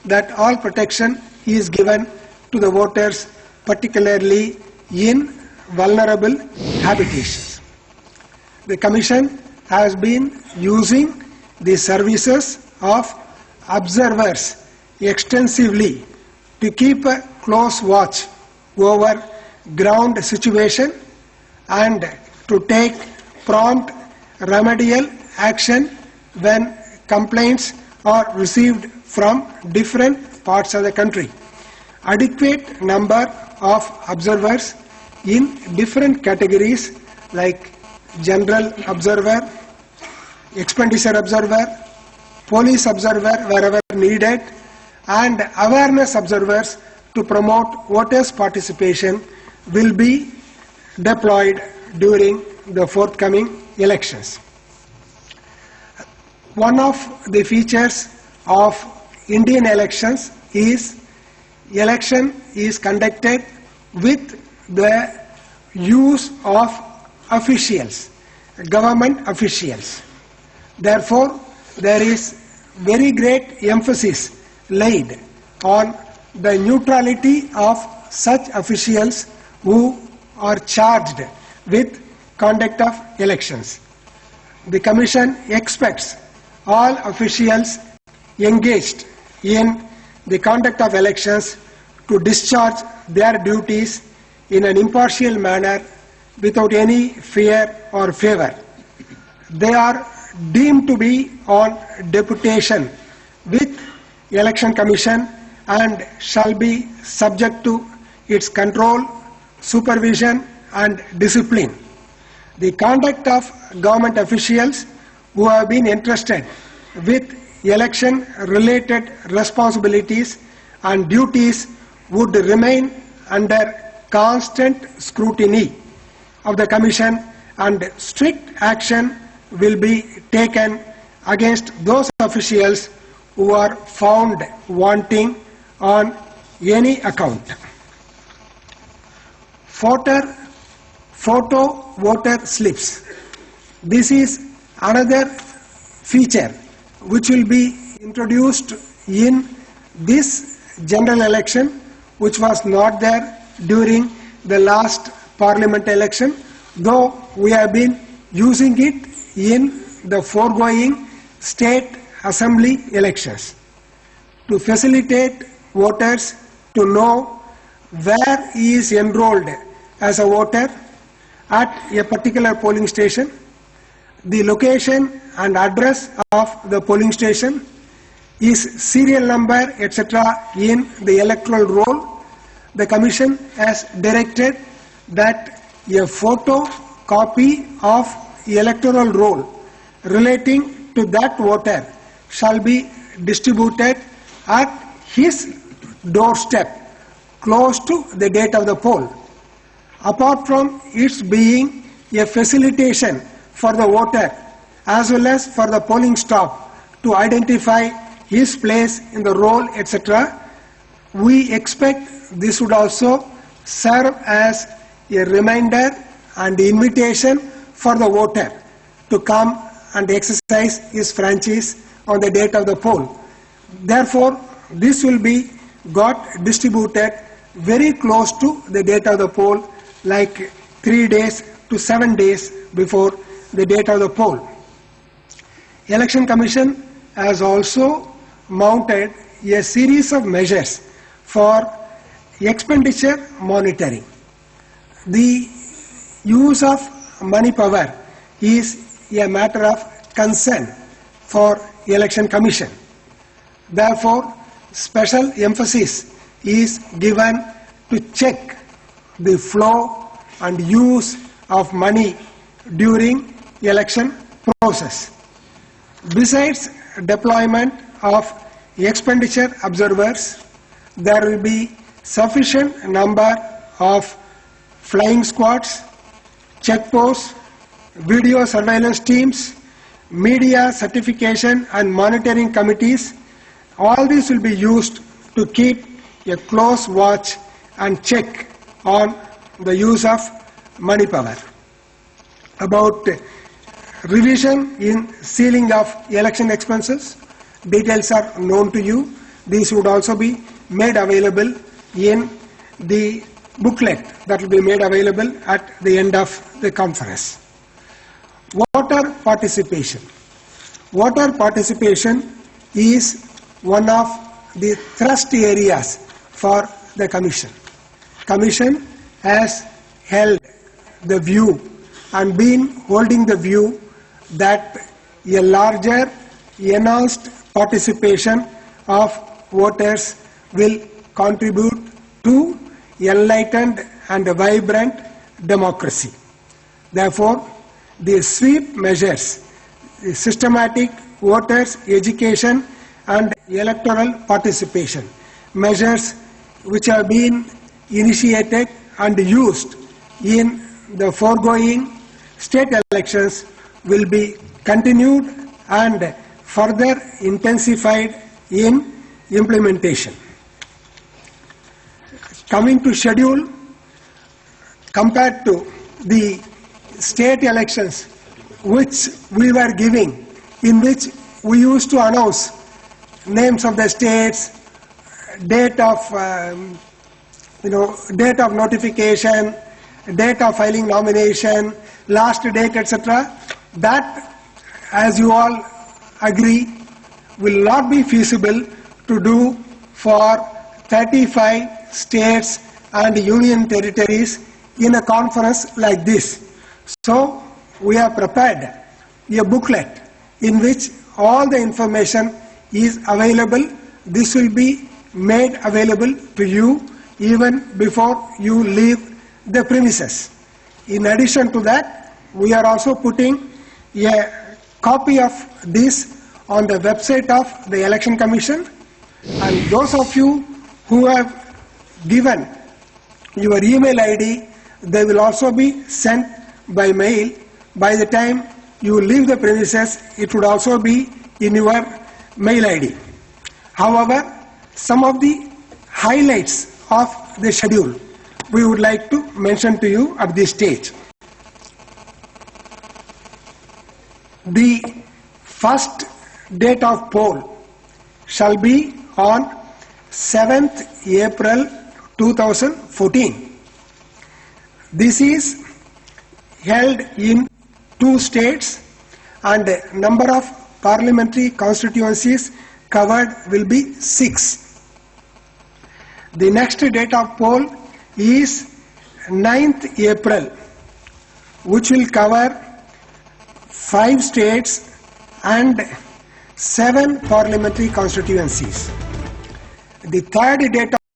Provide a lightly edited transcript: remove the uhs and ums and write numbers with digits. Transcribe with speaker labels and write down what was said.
Speaker 1: that all protection is given to the voters, particularly in vulnerable habitations. The Commission has been using the services of observers extensively to keep a close watch over ground situation and to take prompt remedial action when complaints are received from different parts of the country. Adequate number of observers in different categories like general observer, expenditure observer, police observer wherever needed, and awareness observers to promote voters' participation will be deployed during the forthcoming elections. One of the features of Indian elections is election is conducted with the use of officials, government officials. Therefore, there is very great emphasis laid on the neutrality of such officials who are charged with conduct of elections. The Commission expects all officials engaged in the conduct of elections to discharge their duties in an impartial manner without any fear or favor. They are deemed to be on deputation with Election Commission and shall be subject to its control, supervision and discipline. The conduct of government officials who have been entrusted with election-related responsibilities and duties would remain under constant scrutiny of the Commission, and strict action will be taken against those officials who are found wanting on any account. Photo voter slips. This is another feature which will be introduced in this general election, which was not there during the last parliament election, though we have been using it in the foregoing state assembly elections to facilitate voters to know where he is enrolled as a voter at a particular polling station, the location and address of the polling station, his serial number, etc. in the electoral roll. The Commission has directed that a photo copy of the electoral roll relating to that voter shall be distributed at his doorstep close to the date of the poll. Apart from its being a facilitation for the voter as well as for the polling staff to identify his place in the roll, etc., we expect this would also serve as a reminder and invitation for the voter to come and exercise his franchise on the date of the poll. Therefore, this will be got distributed very close to the date of the poll, like 3 days to 7 days before the date of the poll. Election Commission has also mounted a series of measures for expenditure monitoring. The use of money power is a matter of concern for Election Commission. Therefore, special emphasis is given to check the flow and use of money during election process. Besides deployment of expenditure observers, there will be sufficient number of flying squads, checkposts, video surveillance teams, media certification and monitoring committees. All these will be used to keep a close watch and check on the use of money power. About revision in ceiling of election expenses, details are known to you. These would also be made available in the booklet that will be made available at the end of the conference. Voter participation. Voter participation is one of the thrust areas for the Commission. Commission has held the view and been holding the view that a larger enhanced participation of voters will contribute to enlightened and vibrant democracy. Therefore, the sweep measures, the systematic voters education and electoral participation measures which have been initiated and used in the foregoing state elections will be continued and further intensified in implementation. Coming to schedule, compared to the state elections which we were giving, in which we used to announce names of the states, date of notification, date of filing nomination, last date, etc. That, as you all agree, will not be feasible to do for 35 states and union territories in a conference like this. So, we have prepared a booklet in which all the information is available. This will be made available to you even before you leave the premises. In addition to that, we are also putting a copy of this on the website of the Election Commission, and those of you who have given your email ID, they will also be sent by mail. By the time you leave the premises, it would also be in your mail ID. However, some of the highlights of the schedule we would like to mention to you at this stage. The first date of poll shall be on 7th April 2014. This is held in 2 states and the number of parliamentary constituencies covered will be 6. The next date of poll is 9th April, which will cover 5 states and 7 parliamentary constituencies. The third date